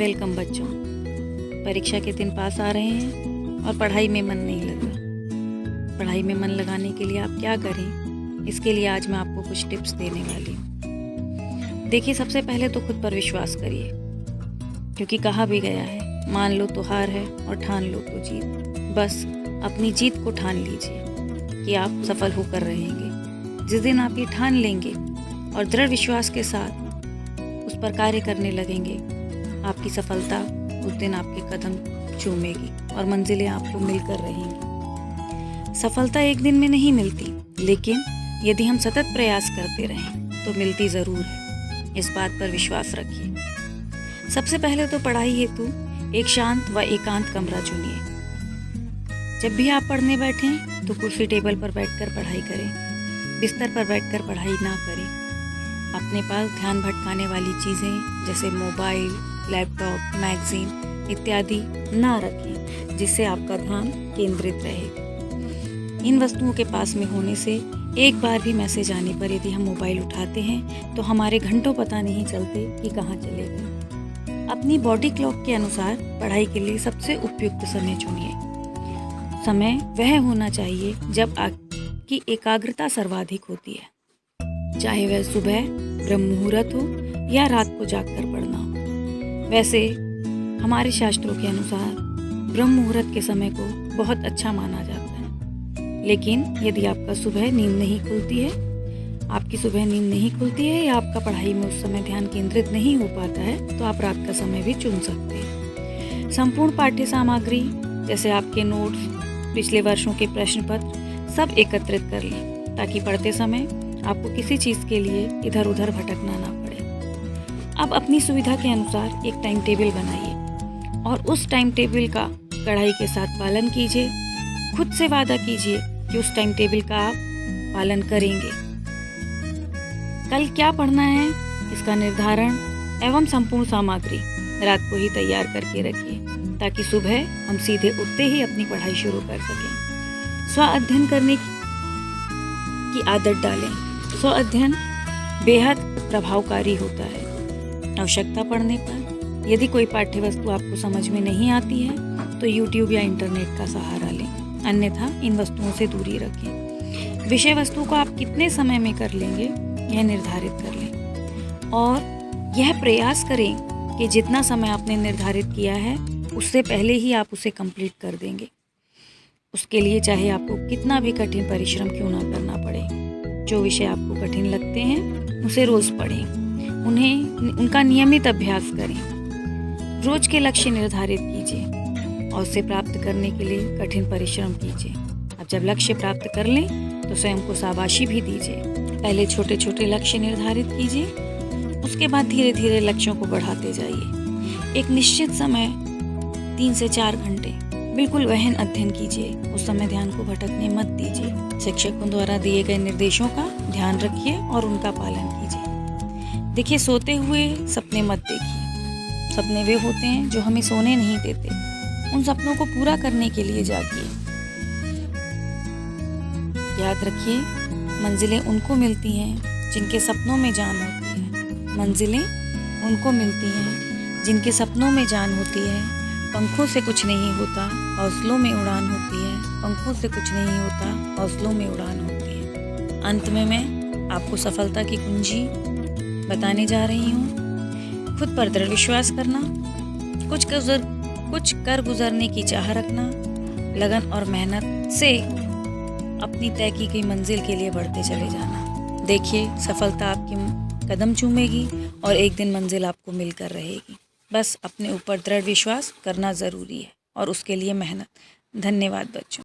Welcome बच्चों। परीक्षा के दिन पास आ रहे हैं और पढ़ाई में मन नहीं लग रहा। पढ़ाई में मन लगाने के लिए आप क्या करें, इसके लिए आज मैं आपको कुछ टिप्स देने वाली हूँ। देखिए, सबसे पहले तो खुद पर विश्वास करिए, क्योंकि कहा भी गया है, मान लो तो हार है और ठान लो तो जीत। बस अपनी जीत को ठान लीजिए कि आप सफल होकर रहेंगे। जिस दिन आप ये ठान लेंगे और दृढ़ विश्वास के साथ उस पर कार्य करने लगेंगे, आपकी सफलता उस दिन आपके कदम चूमेगी और मंजिलें आपको मिलकर रहेंगी। सफलता एक दिन में नहीं मिलती, लेकिन यदि हम सतत प्रयास करते रहें तो मिलती ज़रूर है। इस बात पर विश्वास रखिए। सबसे पहले तो पढ़ाई हेतु एक शांत व एकांत कमरा चुनिए। जब भी आप पढ़ने बैठें तो कुर्सी टेबल पर बैठकर पढ़ाई करें। बिस्तर पर बैठकर पढ़ाई ना करें। अपने पास ध्यान भटकाने वाली चीज़ें जैसे मोबाइल, लैपटॉप, मैगजीन इत्यादि ना रखें, जिससे आपका ध्यान केंद्रित रहे। इन वस्तुओं के पास में होने से एक बार भी मैसेज आने पर यदि हम मोबाइल उठाते हैं तो हमारे घंटों पता नहीं चलते कि कहाँ चले गए। अपनी बॉडी क्लॉक के अनुसार पढ़ाई के लिए सबसे उपयुक्त समय चुनिए। समय वह होना चाहिए जब आपकी एकाग्रता सर्वाधिक होती है, चाहे वह सुबह ब्रह्म मुहूर्त हो या रात को जागकर पढ़ना हो। वैसे हमारे शास्त्रों के अनुसार ब्रह्म मुहूर्त के समय को बहुत अच्छा माना जाता है, लेकिन यदि आपकी सुबह नींद नहीं खुलती है या आपका पढ़ाई में उस समय ध्यान केंद्रित नहीं हो पाता है, तो आप रात का समय भी चुन सकते हैं। संपूर्ण पाठ्य सामग्री जैसे आपके नोट्स, पिछले वर्षों के प्रश्न पत्र सब एकत्रित कर लें, ताकि पढ़ते समय आपको किसी चीज़ के लिए इधर उधर भटकना ना पड़े। अब अपनी सुविधा के अनुसार एक टाइम टेबल बनाइए और उस टाइम टेबल का कड़ाई के साथ पालन कीजिए। खुद से वादा कीजिए कि उस टाइम टेबल का आप पालन करेंगे। कल क्या पढ़ना है, इसका निर्धारण एवं संपूर्ण सामग्री रात को ही तैयार करके रखिए, ताकि सुबह हम सीधे उठते ही अपनी पढ़ाई शुरू कर सकें। स्व अध्ययन करने की आदत डालें। स्व अध्ययन बेहद प्रभावकारी होता है। आवश्यकता पड़ने पर यदि कोई पाठ्य वस्तु आपको समझ में नहीं आती है तो YouTube या इंटरनेट का सहारा लें, अन्यथा इन वस्तुओं से दूरी रखें। विषय वस्तु को आप कितने समय में कर लेंगे, यह निर्धारित कर लें और यह प्रयास करें कि जितना समय आपने निर्धारित किया है उससे पहले ही आप उसे कंप्लीट कर देंगे। उसके लिए चाहे आपको कितना भी कठिन परिश्रम क्यों ना करना पड़े। जो विषय आपको कठिन लगते हैं उसे रोज़ पढ़ें, उनका नियमित अभ्यास करें। रोज के लक्ष्य निर्धारित कीजिए और उसे प्राप्त करने के लिए कठिन परिश्रम कीजिए। अब जब लक्ष्य प्राप्त कर लें तो स्वयं को शाबाशी भी दीजिए। पहले छोटे छोटे लक्ष्य निर्धारित कीजिए, उसके बाद धीरे धीरे लक्ष्यों को बढ़ाते जाइए। एक निश्चित समय 3 से 4 घंटे बिल्कुल गहन अध्ययन कीजिए। उस समय ध्यान को भटकने मत दीजिए। शिक्षकों द्वारा दिए गए निर्देशों का ध्यान रखिए और उनका पालन कीजिए। देखिए, सोते हुए सपने मत देखिए। सपने वे होते हैं जो हमें सोने नहीं देते। उन सपनों को पूरा करने के लिए जागिए। याद रखिए, मंजिलें उनको मिलती हैं जिनके सपनों में जान होती है। मंजिलें उनको मिलती हैं जिनके सपनों में जान होती है। पंखों से कुछ नहीं होता, हौसलों में उड़ान होती है। पंखों से कुछ नहीं होता, हौसलों में उड़ान होती है। अंत में मैं आपको सफलता की कुंजी बताने जा रही हूँ। खुद पर दृढ़ विश्वास करना, कुछ कर गुजरने की चाह रखना, लगन और मेहनत से अपनी तय की गई मंजिल के लिए बढ़ते चले जाना। देखिए, सफलता आपकी कदम चूमेगी और एक दिन मंजिल आपको मिलकर रहेगी। बस अपने ऊपर दृढ़ विश्वास करना ज़रूरी है और उसके लिए मेहनत। धन्यवाद बच्चों।